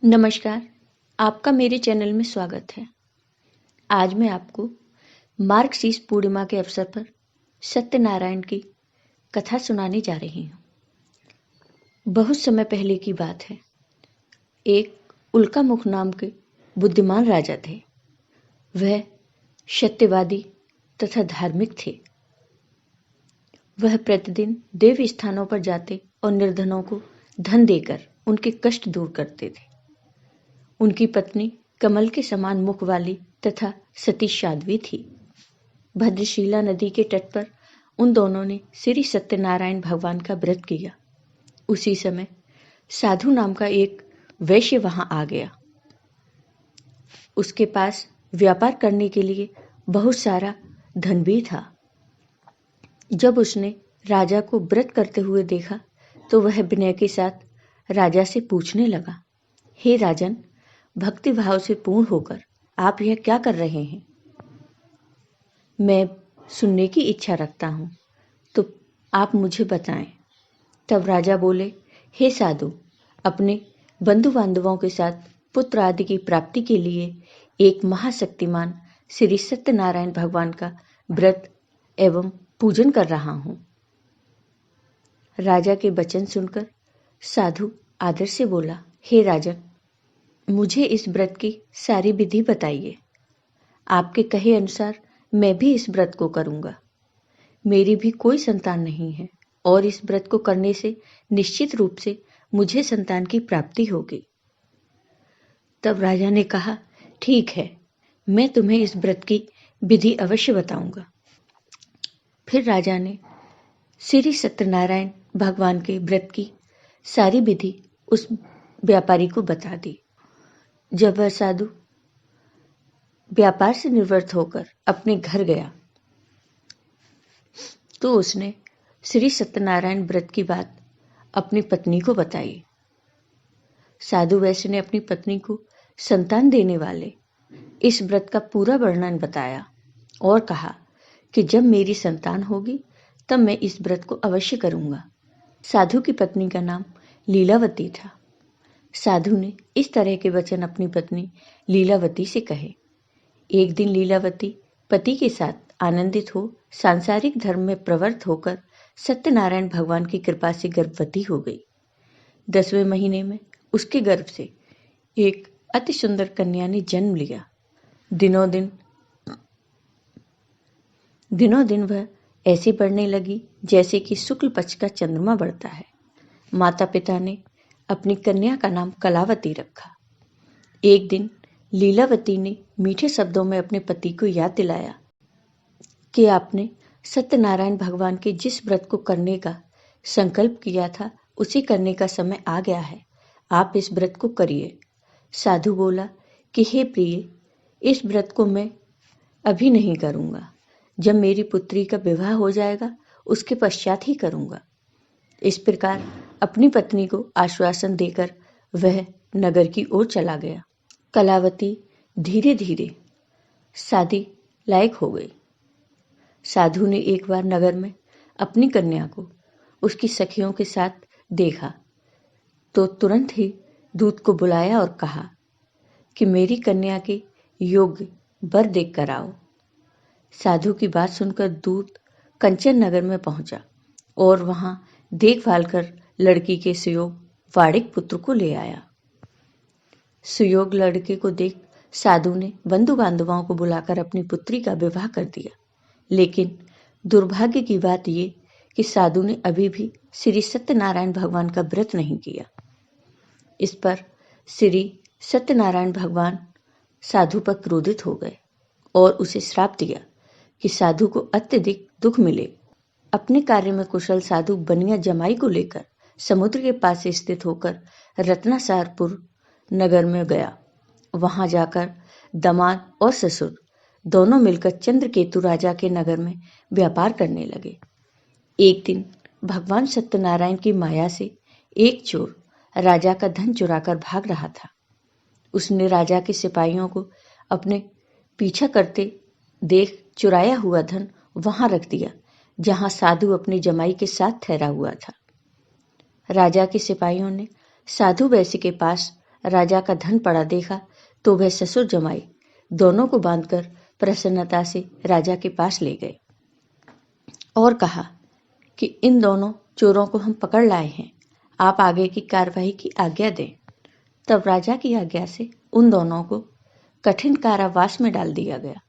नमस्कार, आपका मेरे चैनल में स्वागत है। आज मैं आपको मार्गशीर्ष पूर्णिमा के अवसर पर सत्यनारायण की कथा सुनाने जा रही हूँ। बहुत समय पहले की बात है। एक उल्कामुख नाम के बुद्धिमान राजा थे। वह सत्यवादी तथा धार्मिक थे। वह प्रतिदिन देव स्थानों पर जाते और निर्धनों को धन देकर उनके कष्ट दूर करते थे। उनकी पत्नी कमल के समान मुख वाली तथा सती साध्वी थी। भद्रशिला नदी के तट पर उन दोनों ने श्री सत्यनारायण भगवान का व्रत किया। उसी समय साधु नाम का एक वैश्य वहां आ गया। उसके पास व्यापार करने के लिए बहुत सारा धन भी था। जब उसने राजा को व्रत करते हुए देखा तो वह विनय के साथ राजा से पूछने लगा, हे राजन, भक्ति भाव से पूर्ण होकर आप यह क्या कर रहे हैं? मैं सुनने की इच्छा रखता हूँ, तो आप मुझे बताएं। तब राजा बोले, हे साधु, अपने बंधु बांधवों के साथ पुत्र आदि की प्राप्ति के लिए एक महाशक्तिमान श्री सत्यनारायण भगवान का व्रत एवं पूजन कर रहा हूँ। राजा के वचन सुनकर साधु आदर से बोला, हे राजन, मुझे इस व्रत की सारी विधि बताइए। आपके कहे अनुसार मैं भी इस व्रत को करूंगा। मेरी भी कोई संतान नहीं है और इस व्रत को करने से निश्चित रूप से मुझे संतान की प्राप्ति होगी। तब राजा ने कहा, ठीक है, मैं तुम्हें इस व्रत की विधि अवश्य बताऊंगा। फिर राजा ने श्री सत्यनारायण भगवान के व्रत की सारी विधि उस व्यापारी को बता दी। जब वह साधु व्यापार से निवृत्त होकर अपने घर गया तो उसने श्री सत्यनारायण व्रत की बात अपनी पत्नी को बताई। साधु वैश्य ने अपनी पत्नी को संतान देने वाले इस व्रत का पूरा वर्णन बताया और कहा कि जब मेरी संतान होगी तब मैं इस व्रत को अवश्य करूंगा। साधु की पत्नी का नाम लीलावती था। साधु ने इस तरह के वचन अपनी पत्नी लीलावती से कहे। एक दिन लीलावती पति के साथ आनंदित हो सांसारिक धर्म में प्रवृत्त होकर सत्यनारायण भगवान की कृपा से गर्भवती हो गई। 10वें महीने में उसके गर्भ से एक अति सुंदर कन्या ने जन्म लिया। दिनों दिन वह ऐसे बढ़ने लगी जैसे कि शुक्ल पक्ष का चंद्रमा बढ़ता है। माता पिता ने अपनी कन्या का नाम कलावती रखा। एक दिन लीलावती ने मीठे शब्दों में अपने पति को याद दिलाया कि आपने सत्यनारायण भगवान के जिस व्रत को करने का संकल्प किया था उसे करने का समय आ गया है। आप इस व्रत को करिए। साधु बोला कि हे प्रिय, इस व्रत को मैं अभी नहीं करूँगा। जब मेरी पुत्री का विवाह हो जाएगा उसके पश्चात ही करूँगा। इस प्रकार अपनी पत्नी को आश्वासन देकर वह नगर की ओर चला गया। कलावती धीरे धीरे शादी लायक हो गई। साधु ने एक बार नगर में अपनी कन्या को उसकी सखियों के साथ देखा तो तुरंत ही दूत को बुलाया और कहा कि मेरी कन्या के योग्य वर देख कर आओ। साधु की बात सुनकर दूत कंचन नगर में पहुंचा और वहां देखभाल कर लड़की के सुयोग वाड़िक पुत्र को ले आया। सुयोग लड़के को देख साधु ने बंधु बांधवों को बुलाकर अपनी पुत्री का विवाह कर दिया। लेकिन दुर्भाग्य की बात ये कि साधु ने अभी भी श्री सत्यनारायण भगवान का व्रत नहीं किया। इस पर श्री सत्यनारायण भगवान साधु पर क्रोधित हो गए और उसे श्राप दिया कि साधु को अत्यधिक दुख मिले। अपने कार्य में कुशल साधु बनिया जमाई को लेकर समुद्र के पास स्थित होकर रत्नासारपुर नगर में गया। वहां जाकर दामाद और ससुर दोनों मिलकर चंद्रकेतु राजा के नगर में व्यापार करने लगे। एक दिन भगवान सत्यनारायण की माया से एक चोर राजा का धन चुराकर भाग रहा था। उसने राजा के सिपाहियों को अपने पीछा करते देख चुराया हुआ धन वहां रख दिया जहां साधु अपनी जमाई के साथ ठहरा हुआ था। राजा के सिपाहियों ने साधु वैश्य के पास राजा का धन पड़ा देखा तो वह ससुर जमाई दोनों को बांधकर प्रसन्नता से राजा के पास ले गए और कहा कि इन दोनों चोरों को हम पकड़ लाए हैं, आप आगे की कार्यवाही की आज्ञा दें। तब राजा की आज्ञा से उन दोनों को कठिन कारावास में डाल दिया गया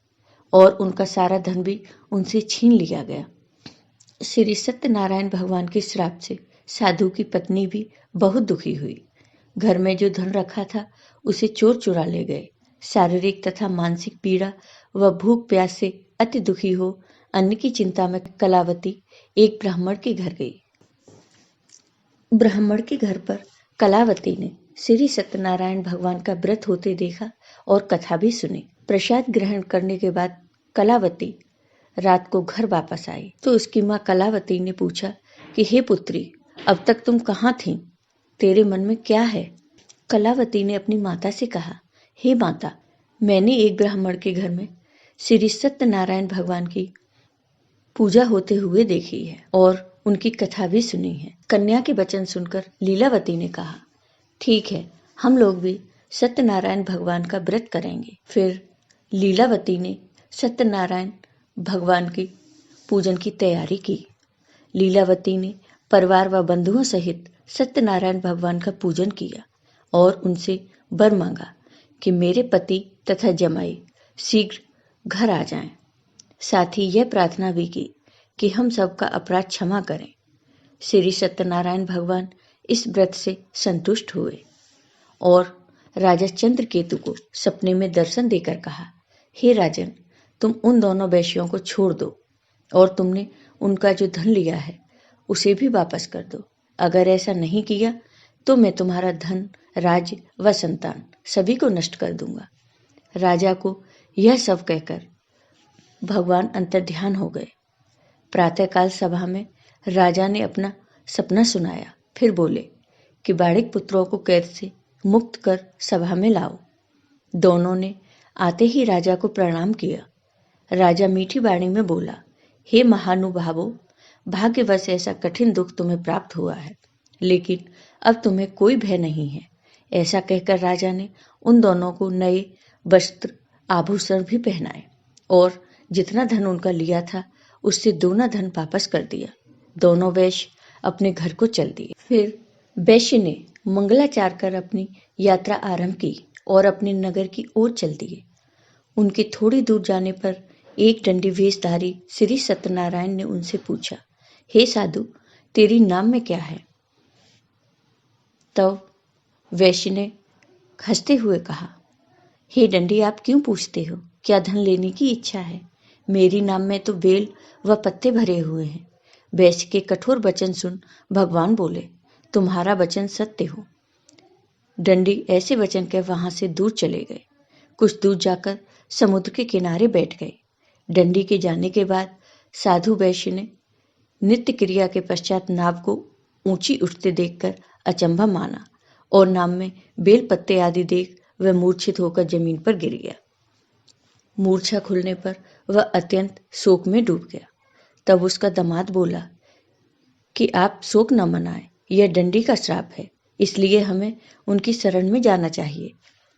और उनका सारा धन भी उनसे छीन लिया गया। श्री सत्यनारायण भगवान के श्राप से साधु की पत्नी भी बहुत दुखी हुई। घर में जो धन रखा था उसे चोर चुरा ले गए। शारीरिक तथा मानसिक पीड़ा व भूख प्यास से अति दुखी हो अन्न की चिंता में कलावती एक ब्राह्मण के घर गई। ब्राह्मण के घर पर कलावती ने श्री सत्यनारायण भगवान का व्रत होते देखा और कथा भी सुनी। प्रसाद ग्रहण करने के बाद कलावती रात को घर वापस आई तो उसकी माँ कलावती ने पूछा कि हे पुत्री, अब तक तुम कहाँ थी? तेरे मन में क्या है? कलावती ने अपनी माता से कहा, हे माता, मैंने एक ब्राह्मण के घर में श्री सत्यनारायण भगवान की पूजा होते हुए देखी है और उनकी कथा भी सुनी है। कन्या के वचन सुनकर लीलावती ने कहा, ठीक है, हम लोग भी सत्यनारायण भगवान का व्रत करेंगे। फिर लीलावती ने सत्यनारायण भगवान की पूजन की तैयारी की। लीलावती ने परिवार व बंधुओं सहित सत्यनारायण भगवान का पूजन किया और उनसे वर मांगा कि मेरे पति तथा जमाई शीघ्र घर आ जाएं। साथ ही यह प्रार्थना भी की कि हम सबका अपराध क्षमा करें। श्री सत्यनारायण भगवान इस व्रत से संतुष्ट हुए और राजा चंद्रकेतु को सपने में दर्शन देकर कहा, हे राजन, तुम उन दोनों वैश्यों को छोड़ दो और तुमने उनका जो धन लिया है उसे भी वापस कर दो। अगर ऐसा नहीं किया तो मैं तुम्हारा धन, राज्य व संतान सभी को नष्ट कर दूंगा। राजा को यह सब कहकर भगवान अंतर्ध्यान हो गए। प्रातःकाल सभा में राजा ने अपना सपना सुनाया। फिर बोले कि बाड़िक पुत्रों को कैद से मुक्त कर सभा में लाओ। दोनों ने आते ही राजा को प्रणाम किया। राजा मीठी वाणी में बोला, हे महानुभावों, भाग्यवश ऐसा कठिन दुख तुम्हें प्राप्त हुआ है, लेकिन अब तुम्हें कोई भय नहीं है। ऐसा कहकर राजा ने उन दोनों को नए वस्त्र आभूषण भी पहनाए और जितना धन उनका लिया था उससे दोना धन वापस कर दिया। दोनों वैश्य अपने घर को चल दिए। फिर वैश्य ने मंगलाचार कर अपनी यात्रा आरंभ की और अपने नगर की ओर चल दिए। उनके थोड़ी दूर जाने पर एक दंडी वेशधारी श्री सत्यनारायण ने उनसे पूछा, हे साधु, तेरी नाम में क्या है? तब वैश्य ने हंसते हुए कहा, हे दंडी, आप क्यों पूछते हो? क्या धन लेने की इच्छा है? मेरी नाम में तो बेल व पत्ते भरे हुए हैं। वैश्य के कठोर वचन सुन भगवान बोले, तुम्हारा वचन सत्य हो। दंडी ऐसे वचन कह वहां से दूर चले गए। कुछ दूर जाकर समुद्र के किनारे बैठ गए। दंडी के जाने के बाद साधु वैश्य ने नित्य क्रिया के पश्चात नाव को ऊंची उठते देखकर अचंभा माना और नाव में बेल पत्ते आदि देख वह मूर्छित होकर जमीन पर गिर गया। मूर्छा खुलने पर वह अत्यंत शोक में डूब गया। तब उसका दामाद बोला कि आप शोक न मनाएं, यह दंडी का श्राप है, इसलिए हमें उनकी शरण में जाना चाहिए,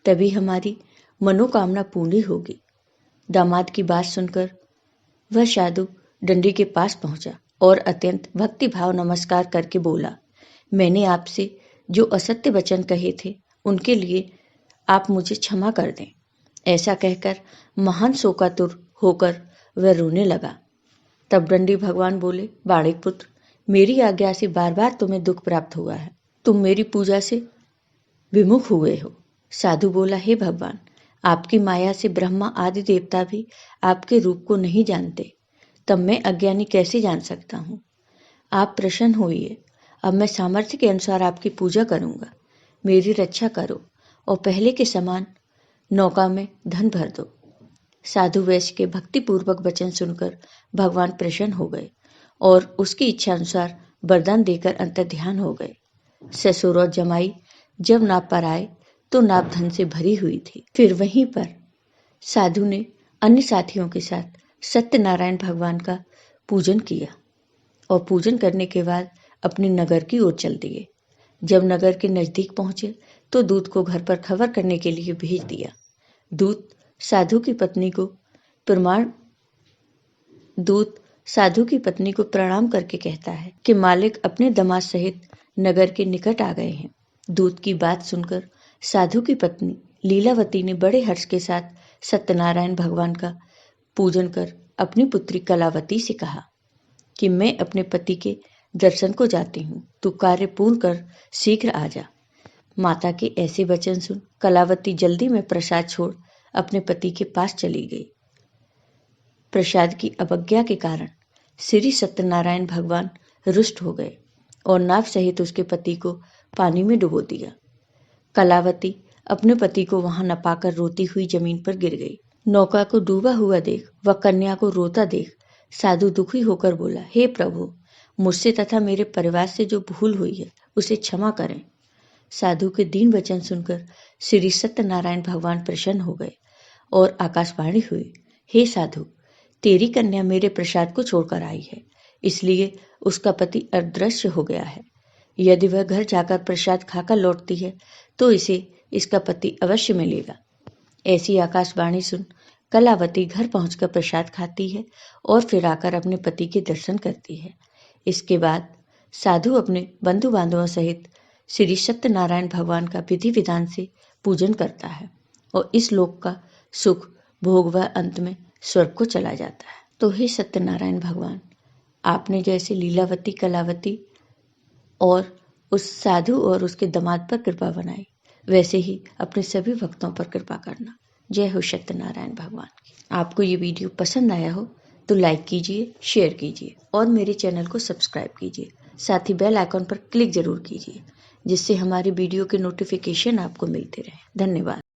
तभी हमारी मनोकामना पूरी होगी। दामाद की बात सुनकर वह साधु दंडी के पास पहुंचा और अत्यंत भक्तिभाव नमस्कार करके बोला, मैंने आपसे जो असत्य वचन कहे थे उनके लिए आप मुझे क्षमा कर दें। ऐसा कहकर महान शोकातुर होकर वह रोने लगा। तब दंडी भगवान बोले, बाड़िक पुत्र, मेरी आज्ञा से बार बार तुम्हें दुख प्राप्त हुआ है, तुम मेरी पूजा से विमुख हुए हो। साधु बोला, हे भगवान, आपकी माया से ब्रह्मा आदि देवता भी आपके रूप को नहीं जानते, तब मैं अज्ञानी कैसे जान सकता हूँ? आप प्रसन्न होइए, अब मैं सामर्थ्य के अनुसार आपकी पूजा करूँगा। मेरी रक्षा करो और पहले के समान नौका में धन भर दो। साधु वैश्य के भक्तिपूर्वक वचन सुनकर भगवान प्रसन्न हो गए और उसकी इच्छा अनुसार वरदान देकर अंतर्ध्यान हो गए। ससुर और जमाई जब नाव पर आए तो नाव धन से भरी हुई थी। फिर वहीं पर साधु ने अन्य साथियों के साथ सत्यनारायण भगवान का पूजन किया और पूजन करने के बाद अपने नगर की ओर चल दिए। जब नगर के नजदीक पहुंचे तो दूत को घर पर खबर करने के लिए भेज दिया। दूत साधु की पत्नी को प्रणाम करके कहता है कि मालिक अपने दामाद सहित नगर के निकट आ गए हैं। दूत की बात सुनकर साधु की पत्नी लीलावती ने बड़े हर्ष के साथ सत्यनारायण भगवान का पूजन कर अपनी पुत्री कलावती से कहा कि मैं अपने पति के दर्शन को जाती हूँ, तू कार्य पूर्ण कर शीघ्र आ जा। माता के ऐसे वचन सुन कलावती जल्दी में प्रसाद छोड़ अपने पति के पास चली गई। प्रसाद की अवज्ञा के कारण श्री सत्यनारायण भगवान रुष्ट हो गए और नाव सहित उसके पति को पानी में डुबो दिया। कलावती अपने पति को वहां न पाकर रोती हुई जमीन पर गिर गई। नौका को डूबा हुआ देख व कन्या को रोता देख साधु दुखी होकर बोला, हे प्रभु, मुझसे तथा मेरे परिवार से जो भूल हुई है उसे क्षमा करें। साधु के दीन वचन सुनकर श्री सत्यनारायण भगवान प्रसन्न हो गए और आकाशवाणी हुई, हे साधु, तेरी कन्या मेरे प्रसाद को छोड़कर आई है, इसलिए उसका पति अदृश्य हो गया है। यदि वह घर जाकर प्रसाद खाकर लौटती है तो इसे इसका पति अवश्य मिलेगा। ऐसी आकाशवाणी सुन कलावती घर पहुंचकर प्रसाद खाती है और फिर आकर अपने पति के दर्शन करती है। इसके बाद साधु अपने बंधु बांधवों सहित श्री सत्यनारायण भगवान का विधि विधान से पूजन करता है और इस लोक का सुख भोग व अंत में स्वर्ग को चला जाता है। तो हे सत्यनारायण भगवान, आपने जैसे लीलावती, कलावती और उस साधु और उसके दामाद पर कृपा बनाई, वैसे ही अपने सभी भक्तों पर कृपा करना। जय हो सत्यनारायण भगवान की। आपको ये वीडियो पसंद आया हो तो लाइक कीजिए, शेयर कीजिए और मेरे चैनल को सब्सक्राइब कीजिए। साथ ही बेल आइकॉन पर क्लिक जरूर कीजिए जिससे हमारी वीडियो के नोटिफिकेशन आपको मिलते रहे। धन्यवाद।